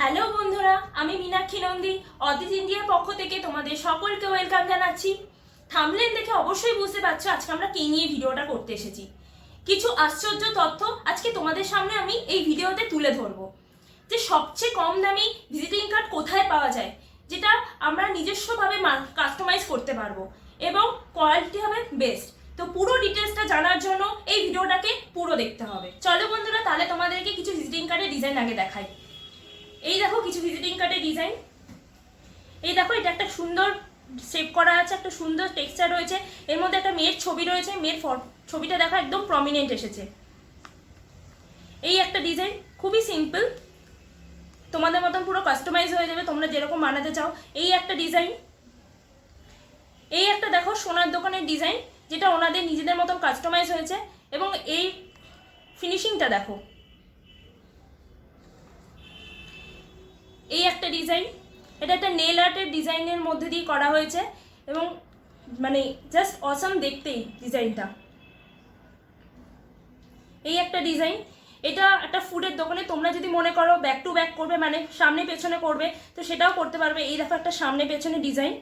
Hello বন্ধুরা, আমি মীনাক্ষী নন্দী অদিত ইন্ডিয়ার পক্ষ থেকে তোমাদের সকলকে ওয়েলকাম জানাচ্ছি। থাম্বনেল দেখে অবশ্যই বুঝতে পারছো আজকে আমরা কি নিয়ে ভিডিওটা করতে এসেছি। কিছু আশ্চর্য তথ্য আজকে তোমাদের সামনে আমি এই ভিডিওতে তুলে ধরবো, যে সবচেয়ে কম দামি ভিজিটিং কার্ড কোথায় পাওয়া যায়, যেটা আমরা নিজস্বভাবে কাস্টমাইজ করতে পারবো এবং কোয়ালিটি হবে বেস্ট। তো পুরো ডিটেলসটা জানার জন্য এই ভিডিওটাকে পুরো দেখতে হবে। চলো বন্ধুরা, তাহলে তোমাদেরকে কিছু ভিজিটিং কার্ডের ডিজাইন আগে দেখাই। এই দেখো কিছু ভিজিটিং কার্ডের ডিজাইন। এই দেখো, এটা একটা সুন্দর শেপ করা আছে, একটা সুন্দর টেক্সচার রয়েছে, এর মধ্যে একটা মেয়ের ছবি রয়েছে, মেয়ের ছবিটা দেখো একদম প্রমিনেন্ট এসেছে। এই একটা ডিজাইন খুবই সিম্পল, তোমাদের মতন পুরো কাস্টমাইজ হয়ে যাবে তোমরা যেরকম বানাতে চাও। এই একটা ডিজাইন। এই একটা দেখো সোনার দোকানের ডিজাইন, যেটা ওনাদের নিজেদের মতন কাস্টমাইজ হয়েছে এবং এই ফিনিশিংটা দেখো। এই একটা ডিজাইন, এটা একটা নেল আর্টের ডিজাইনের মধ্যে দিয়ে করা হয়েছে এবং মানে জাস্ট অসাম দেখতেই ডিজাইনটা। এই একটা ডিজাইন, এটা একটা ফুডের দোকানে তোমরা যদি মনে করো ব্যাক টু ব্যাক করবে, মানে সামনে পেছনে করবে, তো সেটাও করতে পারবে। এই দেখো একটা সামনে পেছনে ডিজাইন।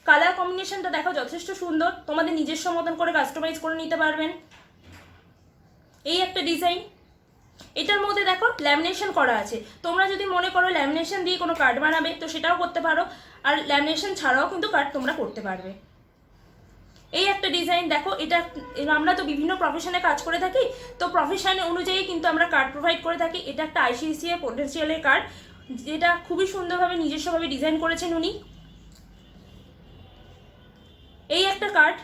কালার কম্বিনেশনটা দেখো যথেষ্ট সুন্দর, তোমাদের নিজস্ব মতন করে কাস্টমাইজ করে নিতে পারবেন। এই একটা ডিজাইন, এটার মধ্যে দেখো ল্যামিনেশন করা আছে, তোমরা যদি মনে করো ল্যামিনেশন দিয়ে কোনো কার্ড বানাবে তো সেটাও করতে পারো, আর ল্যামিনেশন ছাড়াও কিন্তু কার্ড তোমরা করতে পারবে। এই একটা ডিজাইন দেখো, এটা আমরা তো বিভিন্ন প্রফেশনে কাজ করে থাকি, তো প্রফেশন অনুযায়ী কিন্তু আমরা কার্ড প্রোভাইড করে থাকি। এটা একটা আইসিআইসিআই পোটেনশিয়ালের কার্ড, যেটা খুবই সুন্দরভাবে নিজস্বভাবে ডিজাইন করেছেন উনি। এই একটা কার্ড,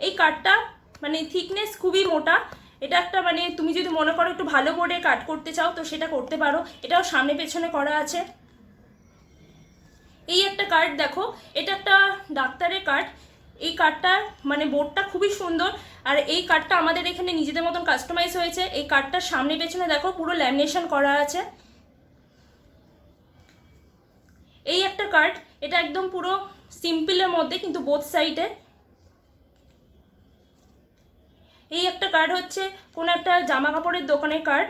এই কার্ডটা মানে থিকনেস খুবই মোটা, এটা একটা মানে তুমি যদি মনে করো একটু ভালো বোর্ডে কাট করতে চাও তো সেটা করতে পারো, এটাও সামনে পেছনে করা আছে। এই একটা কার্ড দেখো, এটা একটা ডাক্তারের কার্ড। এই কার্ডটা মানে বোর্ডটা খুবই সুন্দর, আর এই কার্ডটা আমাদের এখানে নিজেদের মতন কাস্টমাইজ হয়েছে। এই কার্ডটার সামনে পেছনে দেখো পুরো ল্যামিনেশন করা আছে। এই একটা কার্ড, এটা একদম পুরো সিম্পলের মধ্যে কিন্তু বোথ সাইডে। এই একটা কার্ড হচ্ছে কোনো একটা জামা কাপড়ের দোকানের কার্ড।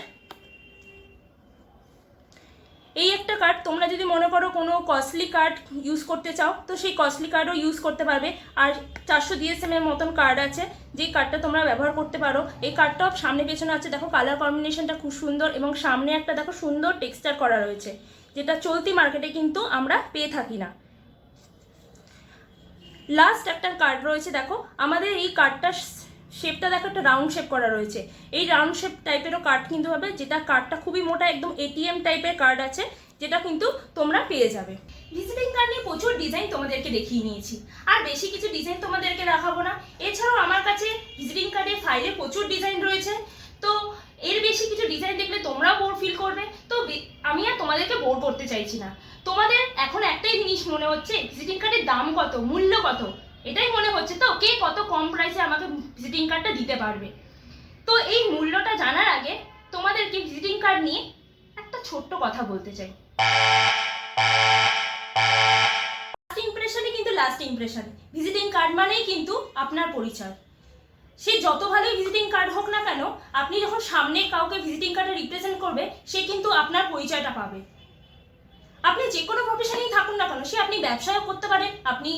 এই একটা কার্ড, তোমরা যদি মনে করো কোনো কস্টলি কার্ড ইউজ করতে চাও তো সেই কস্টলি কার্ডও ইউজ করতে পারবে। আর 400 DSM এর মতন কার্ড আছে, যেই কার্ডটা তোমরা ব্যবহার করতে পারো। এই কার্ডটাও সামনে পেছনে আছে, দেখো কালার কম্বিনেশনটা খুব সুন্দর এবং সামনে একটা দেখো সুন্দর টেক্সচার করা রয়েছে, যেটা চলতি মার্কেটে কিন্তু আমরা পেয়ে থাকি না। লাস্ট একটা কার্ড রয়েছে দেখো, আমাদের এই কার্ডটা শেপটা দেখো একটা রাউন্ড শেপ করা রয়েছে। এই রাউন্ড শেপ টাইপেরও কার্ড কিন্তু হবে, যেটা কার্ডটা খুবই মোটা, একদম ATM টাইপের কার্ড আছে, যেটা কিন্তু তোমরা পেয়ে যাবে। ভিজিটিং কার্ড নিয়ে প্রচুর ডিজাইন তোমাদেরকে দেখিয়ে নিয়েছি, আর বেশি কিছু ডিজাইন তোমাদেরকে দেখাবো না। এছাড়াও আমার কাছে ভিজিটিং কার্ডের ফাইলে প্রচুর ডিজাইন রয়েছে, তো এর বেশি কিছু ডিজাইন দেখলে তোমরাও বোর ফিল করবে। তো আমি আর তোমাদেরকে বোর করতে চাইছি না। তোমাদের এখন একটাই জিনিস মনে হচ্ছে, ভিজিটিং কার্ডের দাম কত, মূল্য কত, এটাই মনে হচ্ছে তো কে কত কম প্রাইসে আমাকে ভিজিটিং কার্ডটা দিতে পারবে। তো এই মূল্যটা জানার আগে তোমাদেরকে ভিজিটিং কার্ড নিয়ে একটা ছোট্ট কথা বলতে চাই। ফার্স্ট ইমপ্রেশনই কিন্তু লাস্ট ইমপ্রেশন। ভিজিটিং কার্ড মানেই কিন্তু আপনার পরিচয়। সে যত ভালোই ভিজিটিং কার্ড হোক না কেন, আপনি যখন সামনে কাউকে ভিজিটিং কার্ডে রিপ্রেজেন্ট করবে, সে কিন্তু আপনার পরিচয়টা পাবে। আপনি যে কোনো প্রফেশনেই থাকুন না কেন, সে আপনি ব্যবসাও করতে পারেন, আপনি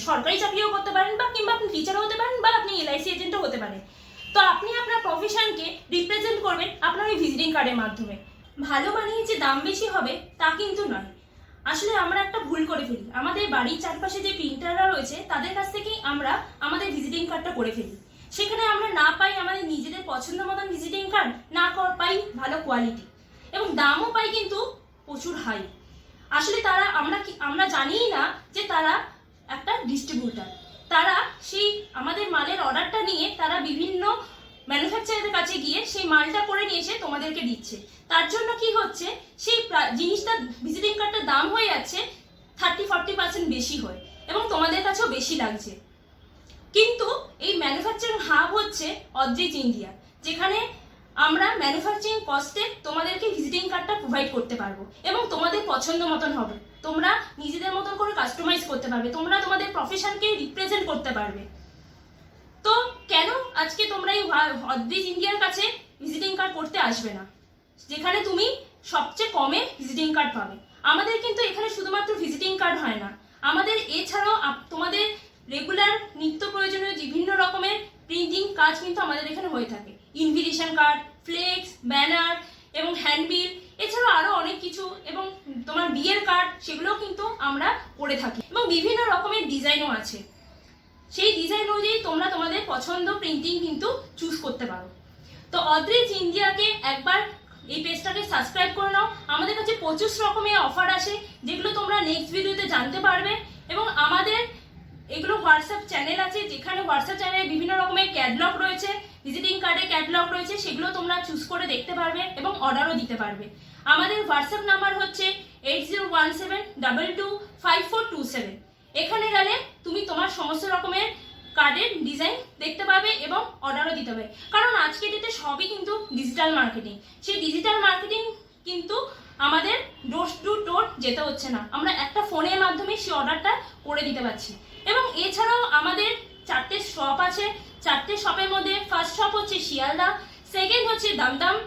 সরকারি চাকরিও করতে পারেন, বা কিংবা আপনি টিচারও হতে পারেন, বা আপনি LIC এজেন্টও হতে পারেন। তো আপনি আপনার প্রফেশনকে রিপ্রেজেন্ট করবেন আপনার ওই ভিজিটিং কার্ডের মাধ্যমে। ভালো মানেই যে দাম বেশি হবে তা কিন্তু নয়। আসলে আমরা একটা ভুল করে ফেলি, আমাদের বাড়ির চারপাশে যে প্রিন্টাররা রয়েছে তাদের কাছ থেকেই আমরা আমাদের ভিজিটিং কার্ডটা করে ফেলি। সেখানে আমরা না পাই আমাদের নিজেদের পছন্দ মতন ভিজিটিং কার্ড, না পাই ভালো কোয়ালিটি, এবং দামও পাই কিন্তু প্রচুর হাই। আসলে তারা আমরা জানিই না যে তারা একটা ডিস্ট্রিবিউটার। তারা সেই আমাদের মালের অর্ডারটা নিয়ে তারা বিভিন্ন ম্যানুফ্যাকচারের কাছে গিয়ে সেই মালটা করে নিয়ে এসে তোমাদেরকে দিচ্ছে। তার জন্য কি হচ্ছে, সেই জিনিসটা ভিজিটিং কার্ডটার দাম হয়ে যাচ্ছে 30-40% বেশি হয় এবং তোমাদের কাছেও বেশি লাগছে। কিন্তু এই ম্যানুফ্যাকচারিং হাব হচ্ছে অদ্রিজ ইন্ডিয়া, যেখানে আমরা ম্যানুফ্যাকচারিং কস্টে তোমাদেরকে ভিজিটিং কার্ডটা প্রোভাইড করতে পারবো এবং তোমাদের পছন্দ মতন হবে। তোমরা নিজেদের মতন করে কাস্টমাইজ করতে পারবে, তোমরা তোমাদের প্রফেশনকে রিপ্রেজেন্ট করতে পারবে। তো কেন আজকে তোমরা এই অদ্রিজ ইন্ডিয়ার কাছে ভিজিটিং কার্ড করতে আসবে না, যেখানে তুমি সবচেয়ে কমে ভিজিটিং কার্ড পাবে। আমাদের কিন্তু এখানে শুধুমাত্র ভিজিটিং কার্ড হয় না, আমাদের এছাড়াও তোমাদের রেগুলার নিত্য প্রয়োজনীয় বিভিন্ন রকমের প্রিন্টিং কাজ কিন্তু আমাদের এখানে হয়ে থাকে। ইনভিটেশন কার্ড, ফ্লেক্স, ব্যানার এবং হ্যান্ডবিল, এছাড়াও আরো অনেক কিছু, এবং তোমার বিয়ের কার্ড, সেগুলোও কিন্তু আমরা করে থাকি। এবং বিভিন্ন রকমের ডিজাইনও আছে, সেই ডিজাইন অনুযায়ী তোমরা তোমাদের পছন্দ প্রিন্টিং কিন্তু চুজ করতে পারো। তো অদ্রিজ ইন্ডিয়াকে একবার এই পেজটাকে সাবস্ক্রাইব করে নাও। আমাদের কাছে প্রচুর রকমের অফার আসে, যেগুলো তোমরা নেক্সট ভিডিওতে জানতে পারবে। এবং আমাদের এগুলো হোয়াটসঅ্যাপ চ্যানেল আছে, যেখানে হোয়াটসঅ্যাপ চ্যানেলে বিভিন্ন রকমের ক্যাটালগ রয়েছে, ভিজিটিং কার্ডের ক্যাটালগ রয়েছে, সেগুলো তোমরা চুজ করে দেখতে পারবে এবং অর্ডারও দিতে পারবে। আমাদের হোয়াটসঅ্যাপ নাম্বার হচ্ছে 8017225427। এখানে গেলে তুমি তোমার সমস্ত রকমের কার্ডের ডিজাইন দেখতে পাবে এবং অর্ডারও দিতে পারবে। কারণ আজকে ডেটে সবই কিন্তু ডিজিটাল মার্কেটিং, সেই ডিজিটাল মার্কেটিং কিন্তু আমাদের ডোর টু ডোর যেতে হচ্ছে না, আমরা একটা ফোনের মাধ্যমে সেই অর্ডারটা করে দিতে পারছি। এবং এছাড়াও আমাদের 4টে শপ আছে। 4টে শপের মধ্যে ফার্স্ট শপ হচ্ছে শিয়ালদা, সেকেন্ড হচ্ছে দমদম,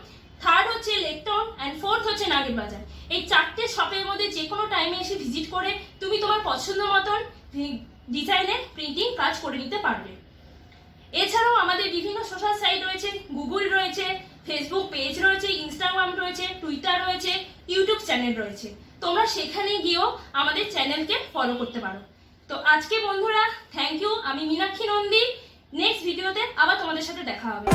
থার্ড হচ্ছে লেকটাউন অ্যান্ড ফোর্থ হচ্ছে নাগের বাজার। এই 4টে শপের মধ্যে যে কোনো টাইমে এসে ভিজিট করে তুমি তোমার পছন্দ মতন ডিজাইনে প্রিন্টিং কাজ করে নিতে পারবে। এছাড়াও আমাদের বিভিন্ন সোশ্যাল সাইট রয়েছে, গুগল রয়েছে, ফেসবুক পেজ রয়েছে, ইনস্টাগ্রাম রয়েছে, টুইটার রয়েছে, ইউটিউব চ্যানেল রয়েছে। তোমরা সেখানে গিয়েও আমাদের চ্যানেলকে ফলো করতে পারো। তো আজকে বন্ধুরা থ্যাংক ইউ, আমি মীনাক্ষী নন্দী। নেক্সট ভিডিওতে আবার তোমাদের সাথে দেখা হবে।